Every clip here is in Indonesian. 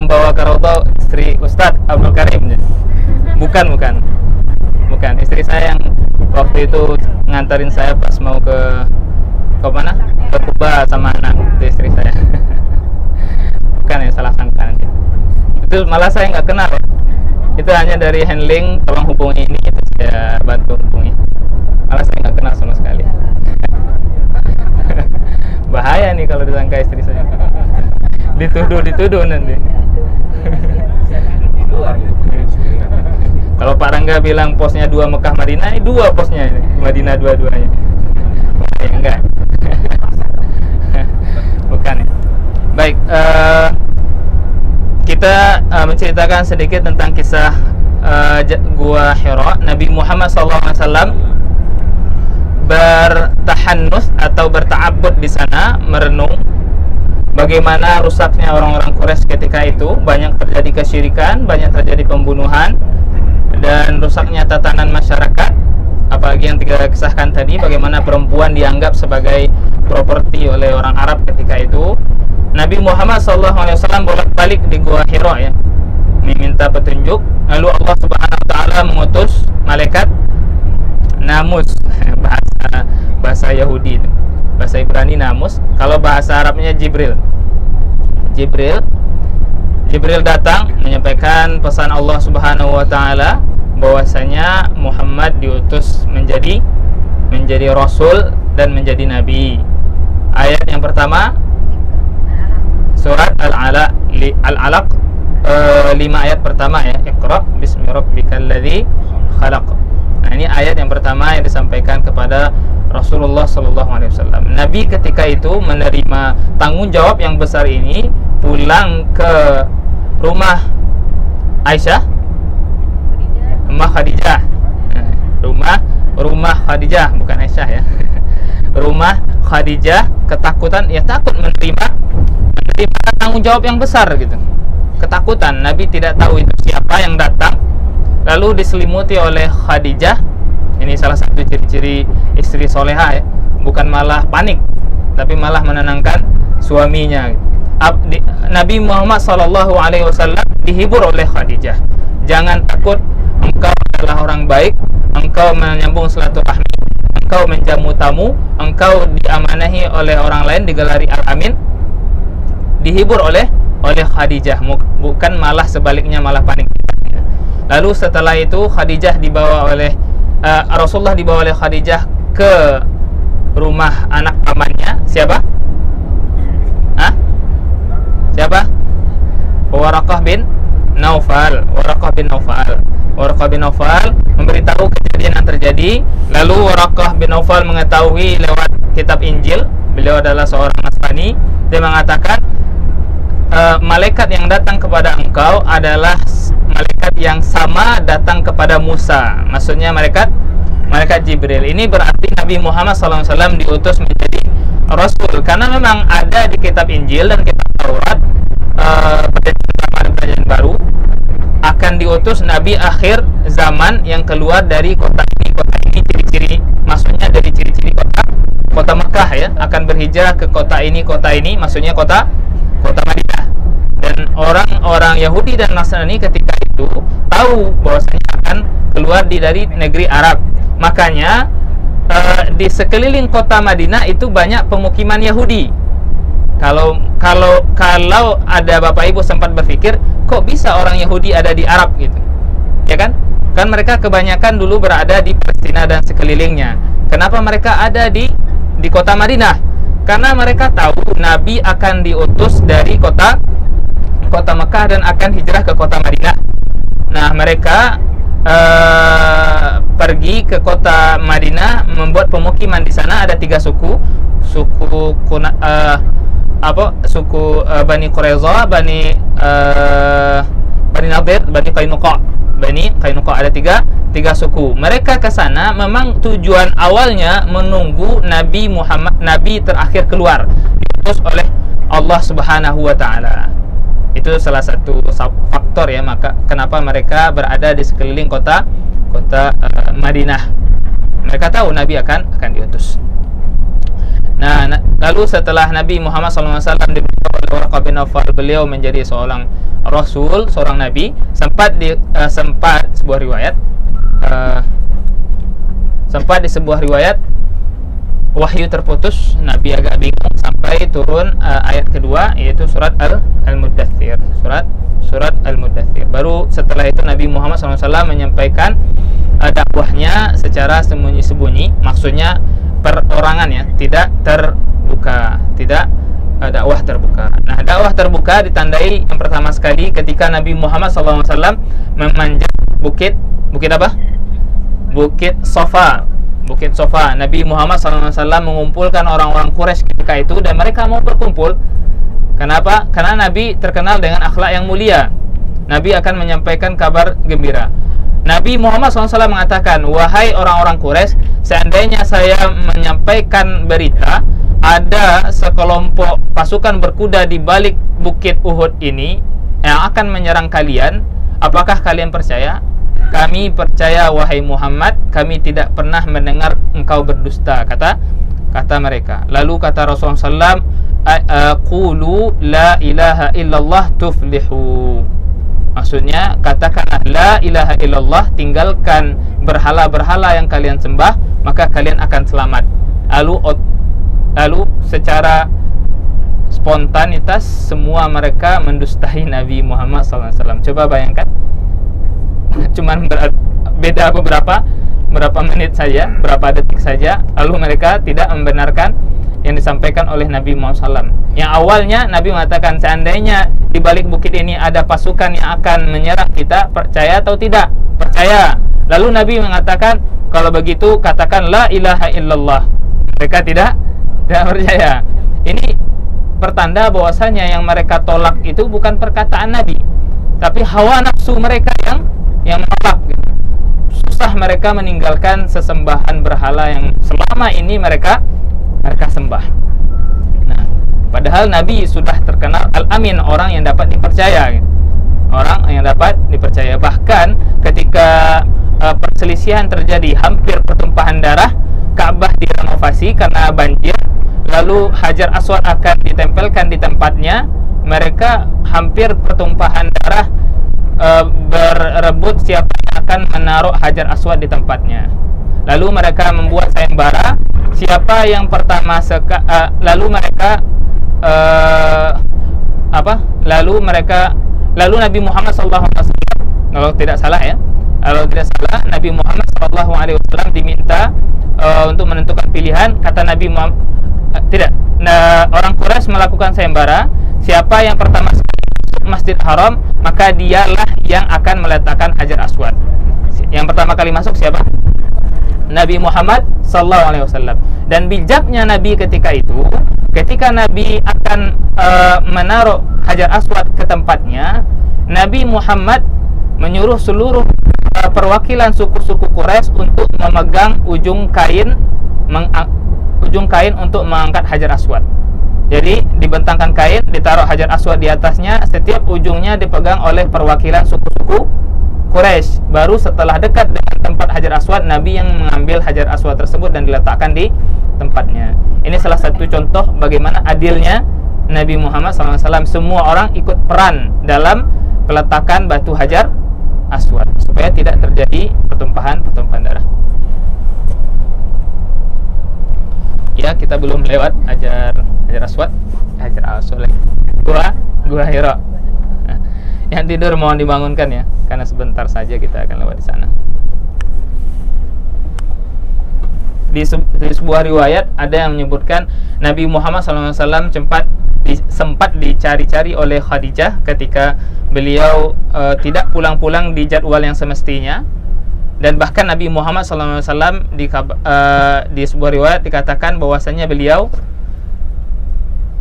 membawa ke Raudhah istri Ustadz Abdul Karim. Bukan istri saya yang waktu itu nganterin saya pas mau ke mana? Ke Kuba sama anak, itu istri saya. Bukan ya, salah sangka nanti. Itu malah saya nggak kenal ya. Itu hanya dari handling, tolong hubungi ini, itu saya bantu hubungi. Malah saya nggak kenal sama sekali. Bahaya nih kalau disangka istri saya. Dituduh nanti. Kalau Pak Rangga bilang posnya 2 Mekah Madinah, ini 2 posnya ini. Madinah dua-duanya. Ya, enggak. Bukan ya. Baik, kita menceritakan sedikit tentang kisah Gua Hira. Nabi Muhammad SAW bertahannuts atau berta'abbud di sana, merenung bagaimana rusaknya orang-orang Quraisy ketika itu. Banyak terjadi kesyirikan, banyak terjadi pembunuhan, dan rusaknya tatanan masyarakat. Apalagi yang kita kisahkan tadi, bagaimana perempuan dianggap sebagai properti oleh orang Arab ketika itu. Nabi Muhammad SAW bolak-balik di Gua Hira ya, meminta petunjuk. Lalu Allah Subhanahu wa taala mengutus malaikat Namus, bahasa Yahudi itu. Bahasa Ibrani Namus, kalau bahasa Arabnya Jibril datang menyampaikan pesan Allah Subhanahu wa taala bahwasanya Muhammad diutus menjadi rasul dan menjadi nabi. Ayat yang pertama surat Al-Alaq 5 ayat pertama ya, Iqra bismi rabbikal ladzi khalaq. Nah, ini ayat yang pertama yang disampaikan kepada Rasulullah SAW. Nabi ketika itu menerima tanggung jawab yang besar ini, pulang ke rumah Aisyah, rumah Khadijah. Rumah Khadijah, bukan Aisyah ya. Rumah Khadijah, ketakutan, ya takut menerima tanggung jawab yang besar gitu. Ketakutan, Nabi tidak tahu itu siapa yang datang. Lalu diselimuti oleh Khadijah. Ini salah satu ciri-ciri istri soleha ya. Bukan malah panik, tapi malah menenangkan suaminya. Nabi Muhammad SAW dihibur oleh Khadijah. Jangan takut, engkau adalah orang baik, engkau menyambung silaturahmi, engkau menjamu tamu, engkau diamanahi oleh orang lain, digelari Al-Amin. Dihibur oleh Khadijah, bukan malah sebaliknya, malah panik. Lalu setelah itu Khadijah dibawa oleh Rasulullah dibawa oleh Khadijah ke rumah anak pamannya. Siapa? Siapa? Waraqah bin Naufal. Waraqah bin Naufal memberitahu kejadian yang terjadi. Lalu Waraqah bin Naufal mengetahui lewat kitab Injil. Beliau adalah seorang Nasrani. Dia mengatakan, malaikat yang datang kepada engkau adalah malaikat yang sama datang kepada Musa. Maksudnya malaikat Jibril. Ini berarti Nabi Muhammad SAW diutus menjadi Rasul, karena memang ada di kitab Injil dan kitab Taurat, perjanjian lama dan perjanjian baru, akan diutus Nabi akhir zaman yang keluar dari kota ini. Ciri-ciri, maksudnya dari ciri-ciri kota Mekah ya, akan berhijrah ke kota ini, maksudnya kota Madinah. Dan orang-orang Yahudi dan Nasrani ketika itu tahu bahwasanya akan keluar dari negeri Arab. Makanya di sekeliling kota Madinah itu banyak pemukiman Yahudi. Kalau ada Bapak Ibu sempat berpikir, kok bisa orang Yahudi ada di Arab gitu, ya kan? Kan mereka kebanyakan dulu berada di Palestina dan sekelilingnya. Kenapa mereka ada di kota Madinah? Karena mereka tahu Nabi akan diutus dari kota Mekah dan akan hijrah ke kota Madinah. Nah, mereka pergi ke kota Madinah, membuat pemukiman di sana. Ada 3 suku Bani Quraiza, Bani Nadir, Bani Qainuqa. Ada tiga suku. Mereka ke sana memang tujuan awalnya menunggu Nabi terakhir keluar, diutus oleh Allah Subhanahu wa taala. Itu salah satu faktor ya, maka kenapa mereka berada di sekeliling kota Madinah. Mereka tahu Nabi akan diutus. Nah, lalu setelah Nabi Muhammad SAW diberitahu oleh Waraqah bin Naufal, beliau menjadi seorang Rasul, seorang nabi, sempat sebuah riwayat sempat di sebuah riwayat wahyu terputus, Nabi agak bingung sampai turun ayat kedua, yaitu surat Al-Muddathir. Surat Al-Muddathir. Baru setelah itu Nabi Muhammad SAW menyampaikan dakwahnya secara sembunyi-sembunyi, maksudnya perorangan ya, tidak terbuka, tidak dakwah terbuka. Nah, dakwah terbuka ditandai yang pertama sekali ketika Nabi Muhammad SAW memanjat bukit apa? Bukit Safa. Bukit Safa. Nabi Muhammad SAW mengumpulkan orang-orang Quraisy ketika itu, dan mereka mau berkumpul. Kenapa? Karena Nabi terkenal dengan akhlak yang mulia. Nabi akan menyampaikan kabar gembira. Nabi Muhammad SAW mengatakan, wahai orang-orang Quraisy, seandainya saya menyampaikan berita ada sekelompok pasukan berkuda di balik bukit Uhud ini yang akan menyerang kalian, apakah kalian percaya? Kami percaya wahai Muhammad, kami tidak pernah mendengar engkau berdusta, kata mereka. Lalu kata Rasulullah SAW, qulu la ilaha illallah tuflihu. Maksudnya, katakanlah la ilaha illallah, tinggalkan berhala-berhala yang kalian sembah, maka kalian akan selamat. Lalu secara spontanitas semua mereka mendustai Nabi Muhammad SAW. Coba bayangkan, cuman beda berapa menit saja, berapa detik saja, lalu mereka tidak membenarkan yang disampaikan oleh Nabi Muhammad SAW. Yang awalnya Nabi mengatakan, seandainya di balik bukit ini ada pasukan yang akan menyerang kita, percaya atau tidak? Percaya. Lalu Nabi mengatakan, kalau begitu katakan la ilaha illallah. Mereka tidak percaya. Ini pertanda bahwasanya yang mereka tolak itu bukan perkataan Nabi, tapi hawa nafsu mereka yang menolak gitu. Susah mereka meninggalkan sesembahan berhala yang selama ini mereka sembah. Nah, padahal Nabi sudah terkenal Al-Amin, orang yang dapat dipercaya gitu. Orang yang dapat dipercaya. Bahkan ketika perselisihan terjadi, hampir pertumpahan darah, Ka'bah direnovasi karena banjir, lalu Hajar Aswad akan ditempelkan di tempatnya, mereka hampir pertumpahan darah, berebut siapa yang akan menaruh Hajar Aswad di tempatnya. Lalu mereka membuat sayembara, siapa yang pertama lalu Nabi Muhammad SAW, kalau tidak salah Nabi Muhammad SAW diminta untuk menentukan pilihan. Kata Nabi Muhammad, orang Quraisy melakukan sayembara, siapa yang pertama Masjid Haram, maka dialah yang akan meletakkan Hajar Aswad. Yang pertama kali masuk siapa? Nabi Muhammad SAW. Dan bijaknya Nabi ketika itu, ketika Nabi akan menaruh Hajar Aswad ke tempatnya, Nabi Muhammad menyuruh seluruh perwakilan suku-suku Quraisy untuk memegang ujung kain untuk mengangkat Hajar Aswad. Jadi dibentangkan kain, ditaruh Hajar Aswad di atasnya, setiap ujungnya dipegang oleh perwakilan suku-suku Quraisy. Baru setelah dekat dengan tempat Hajar Aswad, Nabi yang mengambil Hajar Aswad tersebut dan diletakkan di tempatnya. Ini salah satu contoh bagaimana adilnya Nabi Muhammad SAW. Semua orang ikut peran dalam peletakan batu Hajar Aswad supaya tidak terjadi pertumpahan darah. Ya, kita belum lewat Hajar Aswad lagi. Gua Hira. Yang tidur mohon dibangunkan ya, karena sebentar saja kita akan lewat di sana. Di sebuah riwayat ada yang menyebutkan Nabi Muhammad SAW sempat dicari-cari oleh Khadijah ketika beliau tidak pulang-pulang di jadwal yang semestinya. Dan bahkan Nabi Muhammad SAW di sebuah riwayat dikatakan bahwasanya beliau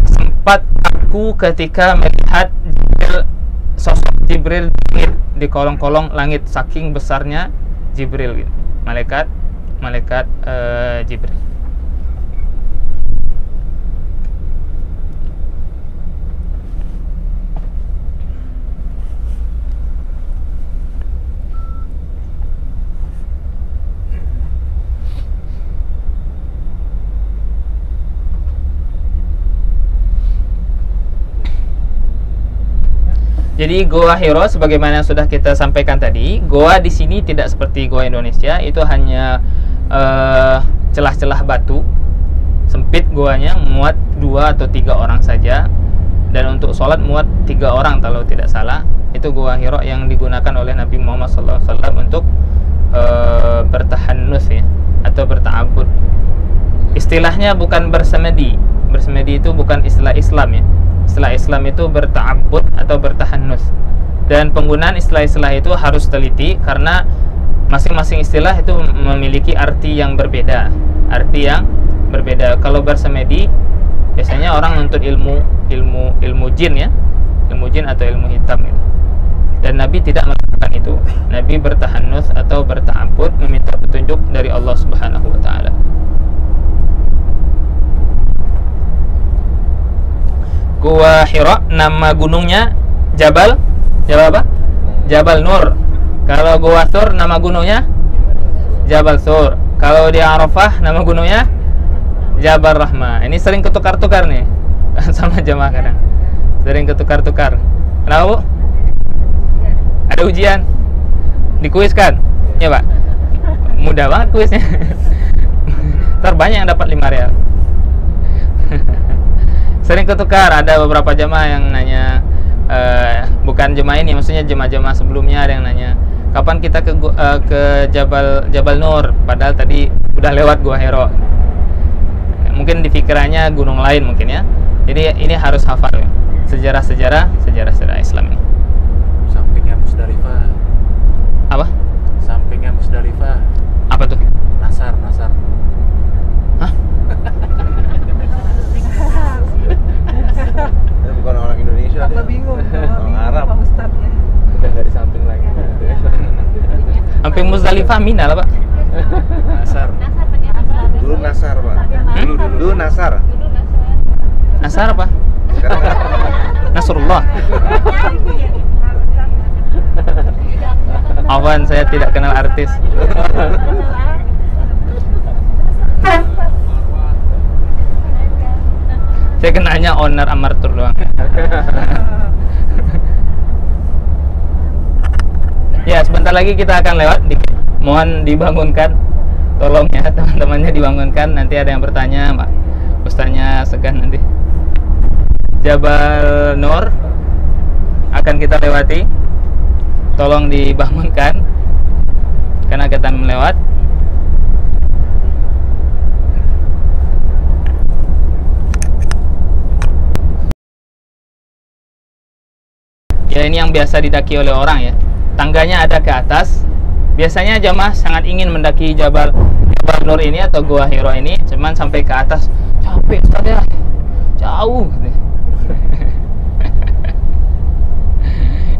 sempat kaku ketika melihat sosok Jibril di kolong-kolong langit, saking besarnya Jibril gitu. Malaikat Jibril. Jadi Goa Hiro sebagaimana sudah kita sampaikan tadi, goa di sini tidak seperti goa Indonesia, itu hanya celah-celah batu, sempit goanya, muat 2 atau 3 orang saja, dan untuk sholat muat 3 orang kalau tidak salah. Itu Goa Hiro yang digunakan oleh Nabi Muhammad SAW untuk bertahanus ya, atau berta'abud. Istilahnya bukan bersemedi. Bersemedi itu bukan istilah Islam ya. Istilah Islam itu berta'abbud atau bertahanus. Dan penggunaan istilah-istilah itu harus teliti karena masing-masing istilah itu memiliki arti yang berbeda. Arti yang berbeda. Kalau bersemedi biasanya orang nuntut ilmu jin ya. Ilmu jin atau ilmu hitam gitu. Dan Nabi tidak melakukan itu. Nabi bertahanus atau berta'abbud, meminta petunjuk dari Allah Subhanahu wa taala. Gua Hiro, nama gunungnya Jabal apa? Jabal Nur. Kalau Gua Thur, nama gunungnya Jabal Thur. Kalau di Arafah, nama gunungnya Jabal Rahmah. Ini sering ketukar-tukar nih sama jamaah kadang. Sering ketukar-tukar. Kenapa, Bu? Ada ujian? Dikuis kan? Ya, Pak. Mudah banget kuisnya. Ntar banyak yang dapat 5 real. Sering ketukar, ada beberapa jemaah yang nanya, bukan jemaah ini, maksudnya jemaah-jemaah sebelumnya ada yang nanya, kapan kita ke Jabal Nur, padahal tadi udah lewat Gua Hiro. Mungkin di pikirannya gunung lain mungkin ya. Jadi ini harus hafal ya. Sejarah Islam ini. Sampingnya Musdalifah. Apa? Sampingnya Musdalifah. Apa tuh? Nasar. Hah? Bukan orang Indonesia. Apa bingung? Orang Arab. Pak Ustadznya. Udah nggak di samping lagi. Samping Muzdalifah Mina lah, Pak. Nasar. Dulu Nasar, Pak. Dulu Nasar. Nasar apa? Sekarang Nasrullah. Awan, saya tidak kenal artis. Saya kenalnya owner Amartur doang. Ya, sebentar lagi kita akan lewat. Mohon dibangunkan, tolong ya teman-temannya dibangunkan. Nanti ada yang bertanya, Pak Ustaznya segan nanti. Jabal Nur akan kita lewati. Tolong dibangunkan karena kita melewat. Ya, ini yang biasa didaki oleh orang ya. Tangganya ada ke atas. Biasanya jamaah sangat ingin mendaki Jabal Nur ini atau Gua Hiro ini, cuman sampai ke atas capek Ustaz ya. Jauh.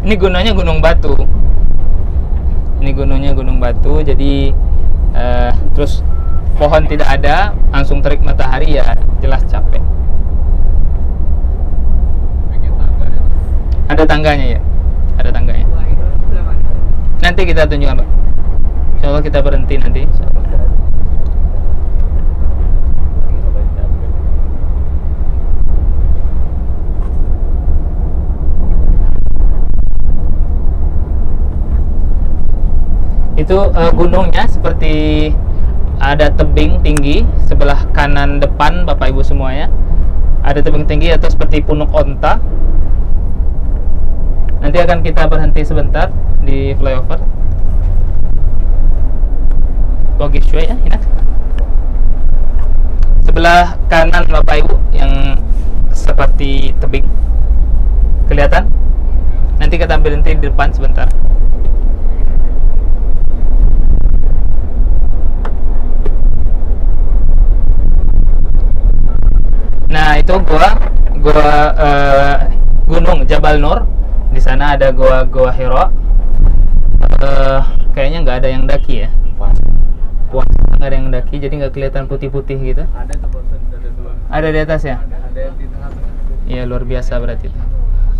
Ini gunungnya gunung batu. Ini gunungnya gunung batu, jadi terus pohon tidak ada, langsung terik matahari ya jelas capek. Ada tangganya ya, ada tangganya. Nanti kita tunjukkan, Pak. Insyaallah kita berhenti nanti. Itu gunungnya seperti ada tebing tinggi sebelah kanan depan Bapak Ibu semuanya. Ada tebing tinggi atau seperti punuk onta. Nanti akan kita berhenti sebentar di flyover. Bagi cuy ya, ini. Sebelah kanan Bapak Ibu yang seperti tebing. Kelihatan? Nanti kita berhenti di depan sebentar. Nah, itu gunung Jabal Nur. Di sana ada Gua Hiro. Kayaknya nggak ada yang daki ya. Puas, nggak ada yang daki, jadi nggak kelihatan putih-putih gitu. Ada dua. Ada di atas ya? Ada yang di tengah-tengah. Iya, luar biasa berarti itu.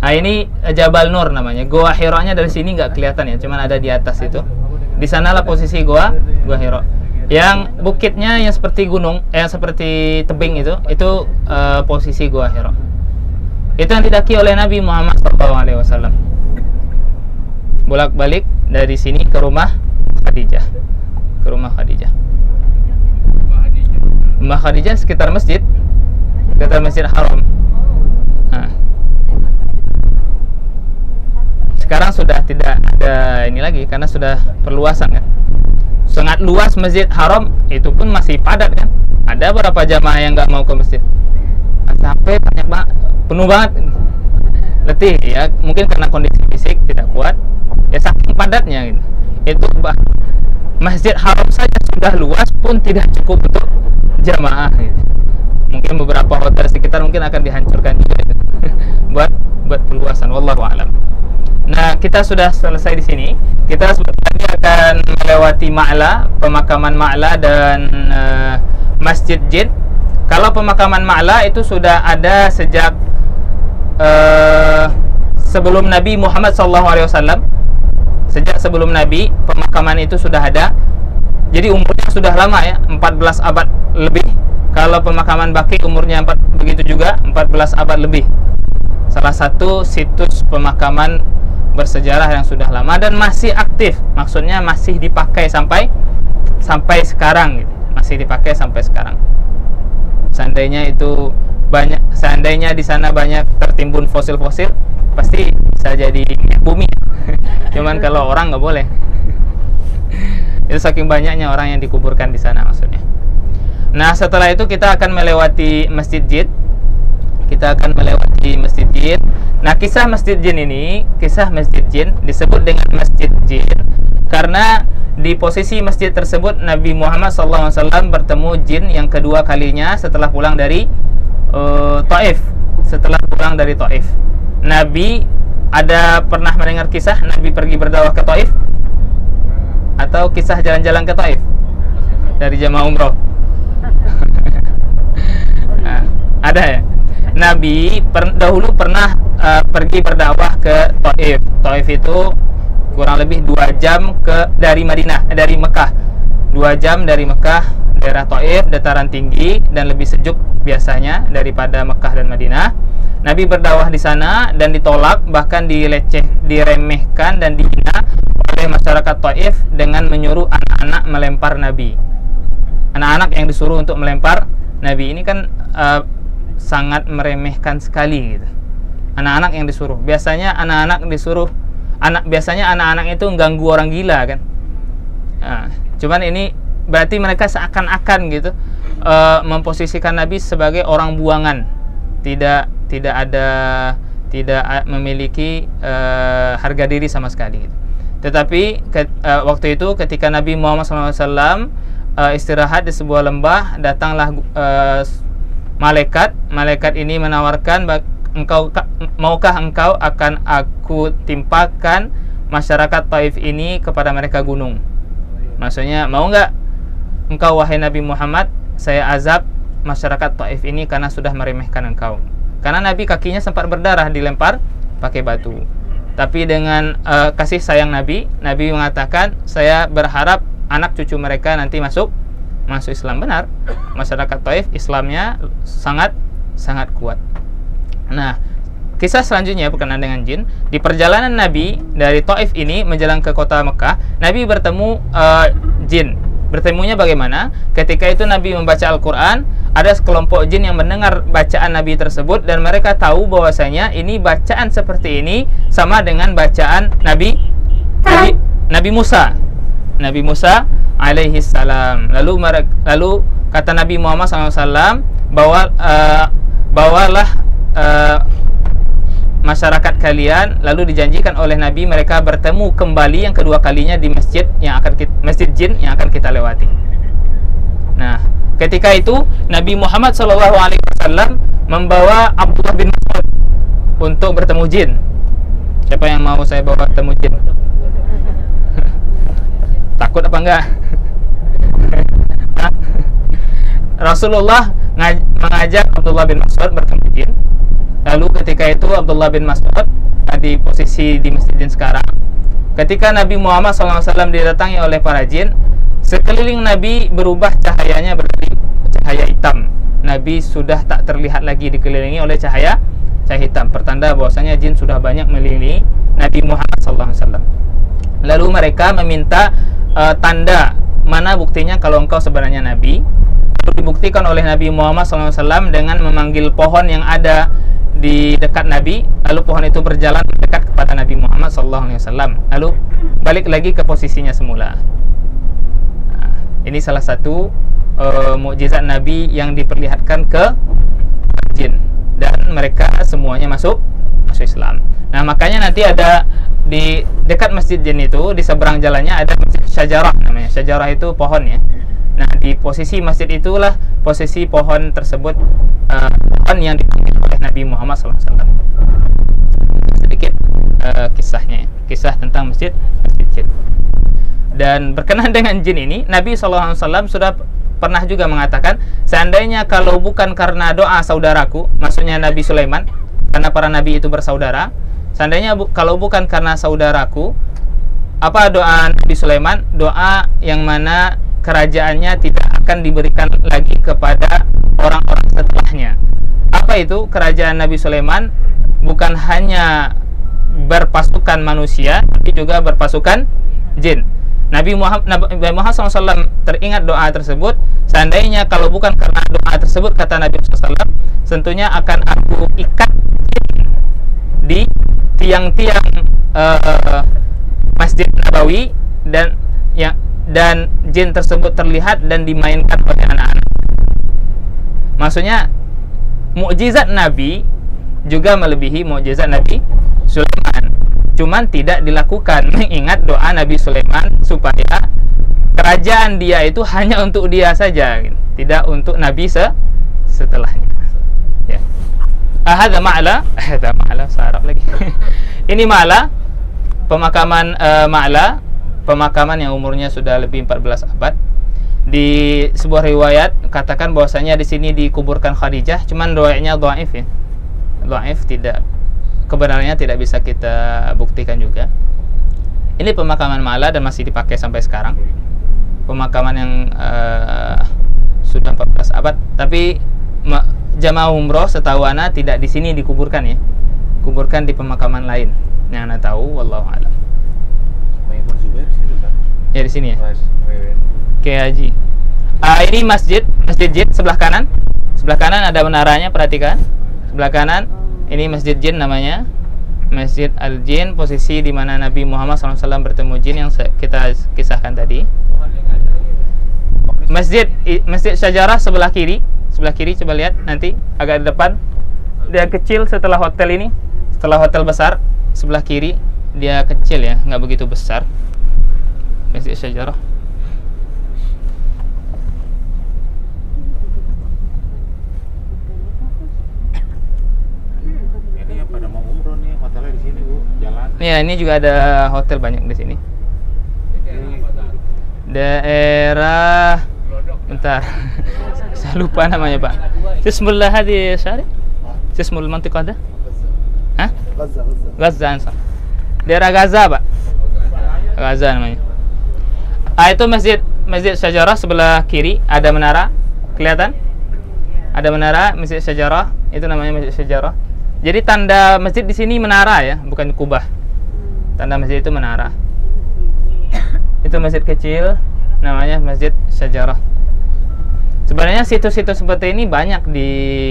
Nah, ini Jabal Nur namanya. Gua Hiro-nya dari sini nggak kelihatan ya, cuman ada di atas itu. Di sanalah posisi Gua Hiro. Yang bukitnya yang seperti gunung, seperti tebing itu posisi Gua Hiro. Itu yang didaki oleh Nabi Muhammad SAW. bolak-balik dari sini ke rumah Khadijah. Ke rumah Khadijah. Rumah Khadijah sekitar masjid. Sekitar Masjid Haram. Nah. Sekarang sudah tidak ada ini lagi karena sudah perluasan kan. Sangat luas Masjid Haram, itu pun masih padat kan. Ada beberapa jamaah yang nggak mau ke masjid. Sampai banyak banget, penuh banget. Letih ya, mungkin karena kondisi fisik tidak kuat. Ya saking padatnya gitu. Itu Masjid Haram saja sudah luas pun tidak cukup untuk jamaah gitu. Mungkin beberapa hotel sekitar mungkin akan dihancurkan juga gitu. buat perluasan, wallahu a'lam. Nah, kita sudah selesai di sini. Kita sebentar lagi akan melewati Ma'la, pemakaman Ma'la dan Masjid Jin. Kalau pemakaman Ma'la itu sudah ada sejak sebelum Nabi Muhammad SAW. Sejak sebelum Nabi, pemakaman itu sudah ada. Jadi umurnya sudah lama ya, 14 abad lebih. Kalau pemakaman Baqi umurnya begitu juga, 14 abad lebih. Salah satu situs pemakaman bersejarah yang sudah lama dan masih aktif. Maksudnya masih dipakai sampai sekarang gitu. Masih dipakai sampai sekarang. Seandainya di sana banyak tertimbun fosil-fosil, pasti bisa jadi bumi. Cuman kalau orang nggak boleh. Itu saking banyaknya orang yang dikuburkan di sana maksudnya. Nah, setelah itu kita akan melewati Masjid Jin. Nah, kisah Masjid Jin disebut dengan Masjid Jin karena di posisi masjid tersebut Nabi Muhammad SAW bertemu jin yang kedua kalinya setelah pulang dari Taif. Nabi ada pernah mendengar kisah Nabi pergi berdakwah ke Taif? Atau kisah jalan-jalan ke Taif dari jamaah umroh? Nah, ada ya? Nabi dahulu pernah pergi berdakwah ke Taif. Taif itu kurang lebih 2 jam dari Mekah. 2 jam dari Mekah, daerah Taif, dataran tinggi dan lebih sejuk biasanya daripada Mekah dan Madinah. Nabi berdakwah di sana dan ditolak, bahkan diremehkan dan dihina oleh masyarakat Taif dengan menyuruh anak-anak melempar Nabi. Anak-anak yang disuruh untuk melempar Nabi ini kan sangat meremehkan sekali gitu. Anak-anak yang disuruh. Biasanya anak-anak itu ganggu orang gila kan. Nah, cuman ini berarti mereka seakan-akan gitu memposisikan Nabi sebagai orang buangan. Tidak memiliki harga diri sama sekali gitu. Tetapi waktu itu ketika Nabi Muhammad SAW istirahat di sebuah lembah, datanglah malaikat ini menawarkan, maukah engkau akan aku timpakan masyarakat Taif ini kepada mereka gunung. Maksudnya, mau nggak engkau wahai Nabi Muhammad, saya azab masyarakat Taif ini karena sudah meremehkan engkau. Karena Nabi kakinya sempat berdarah dilempar pakai batu. Tapi dengan kasih sayang Nabi mengatakan, saya berharap anak cucu mereka nanti masuk Islam. Benar, masyarakat Taif Islamnya sangat kuat. Nah, kisah selanjutnya berkenaan dengan jin. Di perjalanan Nabi dari Taif ini menjelang ke kota Mekah, Nabi bertemu jin. Bertemunya bagaimana? Ketika itu Nabi membaca Al-Quran, ada sekelompok jin yang mendengar bacaan Nabi tersebut dan mereka tahu bahwasanya ini bacaan seperti ini sama dengan bacaan Nabi Musa. Nabi Musa alaihi salam. Lalu kata Nabi Muhammad SAW, bawalah masyarakat kalian. Lalu dijanjikan oleh Nabi mereka bertemu kembali yang kedua kalinya di masjid jin yang akan kita lewati. Nah, ketika itu Nabi Muhammad SAW membawa Abdullah bin Mas'ud untuk bertemu jin. Siapa yang mau saya bawa bertemu jin? Takut apa enggak? Rasulullah mengajak Abdullah bin Mas'ud bertemu jin. Lalu ketika itu Abdullah bin Mas'ud di posisi di masjid jin sekarang. Ketika Nabi Muhammad SAW didatangi oleh para jin, sekeliling Nabi berubah cahayanya menjadi cahaya hitam. Nabi sudah tak terlihat lagi dikelilingi oleh cahaya hitam, pertanda bahwasanya jin sudah banyak mengelilingi Nabi Muhammad SAW. Lalu mereka meminta tanda, mana buktinya kalau engkau sebenarnya Nabi. Lalu dibuktikan oleh Nabi Muhammad SAW dengan memanggil pohon yang ada di dekat Nabi. Lalu pohon itu berjalan dekat kepada Nabi Muhammad SAW. Lalu balik lagi ke posisinya semula. Nah, ini salah satu mukjizat Nabi yang diperlihatkan ke jin, dan mereka semuanya masuk Islam. Nah, makanya nanti ada di dekat Masjid Jin itu, di seberang jalannya ada Masjid Syajarah namanya. Syajarah itu pohon ya. Nah, di posisi masjid itulah posisi pohon tersebut, pohon yang dipanggil oleh Nabi Muhammad SAW. Sedikit kisahnya, kisah tentang Masjid Jin. Dan berkenaan dengan jin ini, Nabi SAW sudah pernah juga mengatakan, seandainya kalau bukan karena doa saudaraku, maksudnya Nabi Sulaiman, karena para nabi itu bersaudara, seandainya kalau bukan karena saudaraku, apa doa Nabi Sulaiman? Doa yang mana kerajaannya tidak akan diberikan lagi kepada orang-orang setelahnya. Apa itu kerajaan Nabi Sulaiman? Bukan hanya berpasukan manusia, tapi juga berpasukan jin. Nabi Muhammad SAW teringat doa tersebut. Seandainya kalau bukan karena doa tersebut, kata Nabi SAW, tentunya akan aku ikat di tiang-tiang Masjid Nabawi, dan jin tersebut terlihat dan dimainkan oleh anak-anak. Maksudnya mukjizat Nabi juga melebihi mukjizat Nabi Sulaiman. Cuman tidak dilakukan, mengingat doa Nabi Sulaiman supaya kerajaan dia itu hanya untuk dia saja, tidak untuk Nabi setelahnya. Ya. Hadza ma'la, sarap lagi. Ini ma'la, pemakaman ma'la, pemakaman yang umurnya sudah lebih 14 abad. Di sebuah riwayat katakan bahwasanya di sini dikuburkan Khadijah, cuman riwayatnya dhaif ya. Dhaif, tidak, kebenarannya tidak bisa kita buktikan juga. Ini pemakaman Ma'la dan masih dipakai sampai sekarang. Pemakaman yang sudah 14 abad. Tapi jamaah umroh setahu ana tidak di sini dikuburkan ya. Kuburkan di pemakaman lain. Yang ana tahu, wallahu a'lam. Maimun Zubair situ kan? Ya di sini ya. Oke Haji. Ini Masjid Jin sebelah kanan. Sebelah kanan ada menaranya, perhatikan. Sebelah kanan ini Masjid Jin namanya, Masjid Al-Jin, posisi di mana Nabi Muhammad SAW bertemu jin yang kita kisahkan tadi. Masjid Syajarah sebelah kiri coba lihat nanti agak di depan. Dia kecil setelah hotel ini, setelah hotel besar. Sebelah kiri dia kecil ya, nggak begitu besar. Masjid Syajarah. Ya, ini juga ada hotel banyak di sini. Daerah, bentar, saya lupa namanya Pak. Cismul hadi syari? Cismul mantiqah ada? Hah? Gaza. Daerah Gaza Pak. Gaza namanya. Itu Masjid Syajarah sebelah kiri ada menara, kelihatan? Ada menara Masjid Syajarah, itu namanya Masjid Syajarah. Jadi tanda masjid di sini menara ya, bukan kubah. Tanda masjid itu menara. Itu masjid kecil namanya Masjid Syajarah. Sebenarnya situs-situs seperti ini banyak di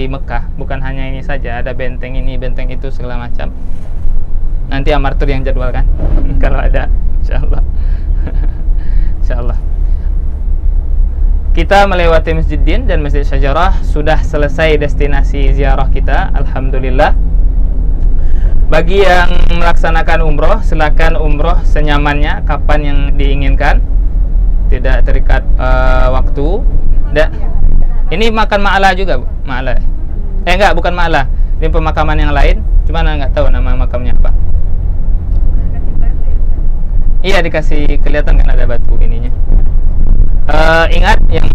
Mekah, bukan hanya ini saja. Ada benteng ini, benteng itu, segala macam. Nanti Amartur yang jadwalkan kalau ada, insyaallah. Insyaallah. Kita melewati Masjid Jin dan Masjid Syajarah, sudah selesai destinasi ziarah kita, alhamdulillah. Bagi yang melaksanakan umroh, silakan umroh senyamannya, kapan yang diinginkan, tidak terikat waktu. Ini makan Ma'la juga, Bu? Ma'la. Enggak, bukan Ma'la. Ini pemakaman yang lain, cuman nggak tahu nama makamnya apa. Iya, dikasih kelihatan kan ada batu ininya. Ingat yang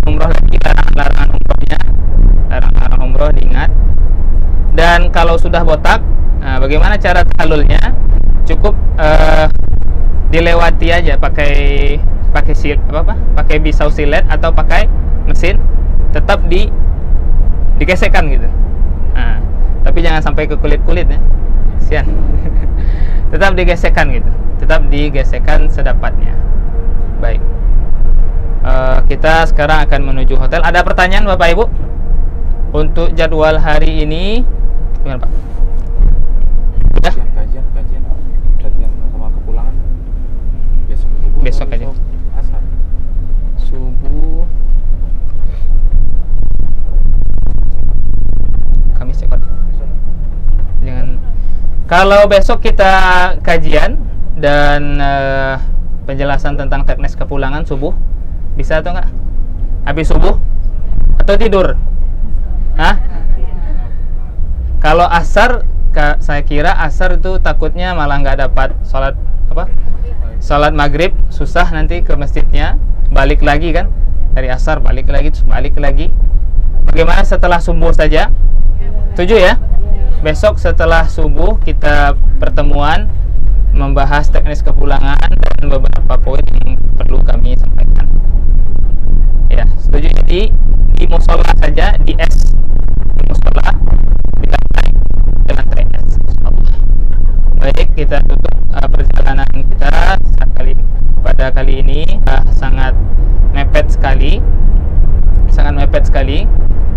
umroh lagi, larangan umrohnya, larangan umroh diingat. Dan kalau sudah botak, bagaimana cara tahallulnya? Cukup dilewati aja pakai pakai pisau silet atau pakai mesin, tetap digesekkan gitu. Tapi jangan sampai ke kulit ya, kasihan. Tetap digesekkan gitu, tetap digesekkan sedapatnya. Baik. Kita sekarang akan menuju hotel. Ada pertanyaan Bapak Ibu? Untuk jadwal hari ini gimana Pak? Udah? Kajian sama kepulangan besok subuh. Besok aja. Asar. Subuh. Kamis cepat. Jangan. Kalau besok kita kajian dan penjelasan tentang teknis kepulangan subuh, bisa atau enggak? Habis subuh atau tidur? Hah? Kalau asar, saya kira asar itu takutnya malah nggak dapat sholat apa? Sholat maghrib, susah nanti ke masjidnya, balik lagi kan? Dari asar balik lagi, terus balik lagi. Bagaimana setelah subuh saja? Setuju ya? Besok setelah subuh kita pertemuan membahas teknis kepulangan dan beberapa poin yang perlu kami sampaikan. Ya, setuju. Jadi di musola saja, di S, di musola, di lantai S. Insyaallah. Baik, kita tutup perjalanan kita pada kali ini. Sangat mepet sekali,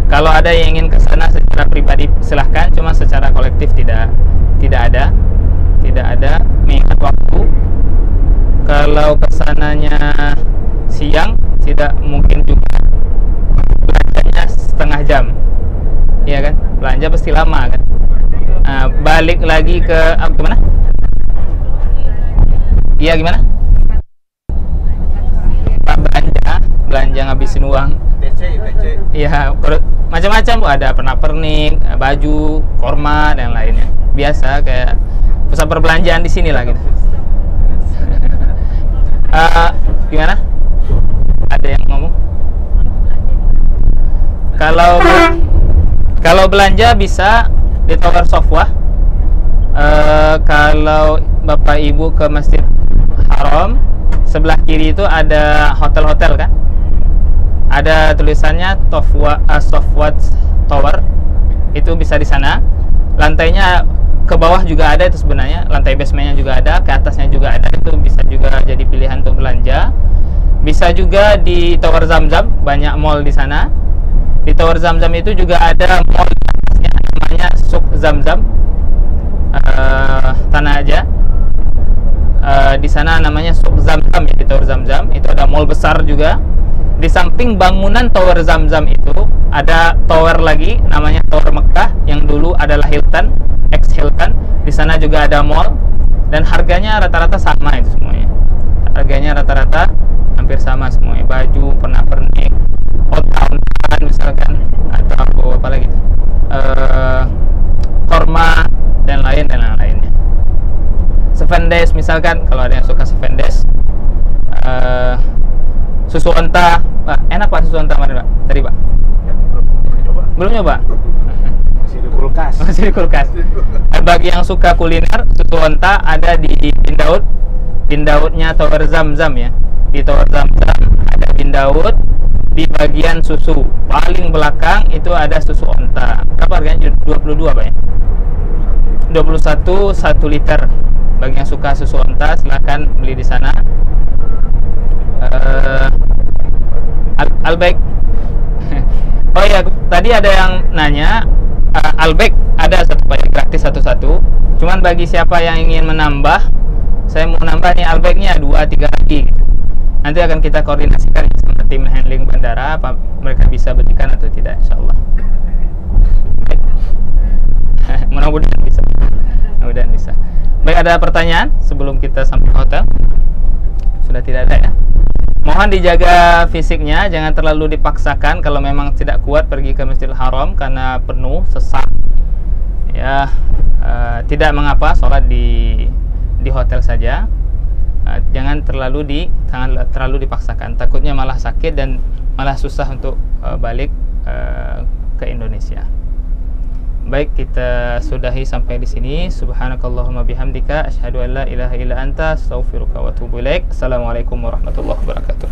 Kalau ada yang ingin ke sana secara pribadi silahkan, cuma secara kolektif tidak ada mengingat waktu. Kalau kesananya siang tidak mungkin juga, belanjanya setengah jam, iya kan? Belanja pasti lama kan? Balik lagi ke gimana? Iya gimana? Belanja ngabisin uang. DC. Iya, macam-macam Bu, ada pernak-pernik, baju, korma dan lainnya. Biasa kayak pusat perbelanjaan di sini lah gitu. Gimana? Ada yang ngomong? Kalau belanja bisa di Tower Sofwah. Kalau Bapak Ibu ke Masjid Haram, sebelah kiri itu ada hotel-hotel kan? Ada tulisannya Sofwat Tower. Itu bisa di sana. Lantainya ke bawah juga ada itu sebenarnya. Lantai basementnya juga ada, ke atasnya juga ada. Itu bisa juga jadi pilihan untuk belanja. Bisa juga di Tower Zamzam, banyak mall di sana. Di Tower Zamzam itu juga ada mall atasnya, namanya Suk Zamzam. Tanah aja. Di sana namanya Suk Zamzam ya, di Tower Zamzam. Itu ada mall besar juga. Di samping bangunan Tower Zamzam itu ada tower lagi namanya Tower Mekah yang dulu adalah Hilton, ex Hilton. Di sana juga ada mall dan harganya rata-rata sama itu semuanya. Harganya rata-rata hampir sama semuanya. Baju, pernak-pernik, old town misalkan, atau apa lagi itu, korma dan lainnya. Seven Days misalkan, kalau ada yang suka Seven Days. Susu onta, Pak. Enak Pak susu onta kemarin Pak? Tadi Pak? Belum nyoba? Masih di kulkas. Masih di kulkas. Bagi yang suka kuliner, susu onta ada di Bin Daud. Bin Daudnya Tower Zamzam ya. Di Tower Zamzam ada Bin Daud. Di bagian susu paling belakang itu ada susu onta. Berapa harganya? 22 Pak ya? 21 1 liter. Bagi yang suka susu onta silahkan beli di sana. Albek. Oh ya, tadi ada yang nanya, Albek ada satu paket gratis satu-satu. Cuman bagi siapa yang ingin menambah, saya mau nambah nih Albeknya 2-3 lagi. Nanti akan kita koordinasikan sama tim handling bandara, apa mereka bisa berikan atau tidak, insyaallah. Mudah-mudahan bisa. Baik, ada pertanyaan sebelum kita sampai hotel? Sudah tidak ada ya? Mohon dijaga fisiknya, jangan terlalu dipaksakan. Kalau memang tidak kuat pergi ke Masjidil Haram karena penuh, sesak, ya tidak mengapa sholat di hotel saja. Jangan terlalu dipaksakan. Takutnya malah sakit dan malah susah untuk balik ke Indonesia. Baik, kita sudahi sampai di sini. Subhanakallahumma bihamdika asyhadu an la ilaha illa anta astaghfiruka wa atubu ilaik. Assalamualaikum warahmatullahi wabarakatuh.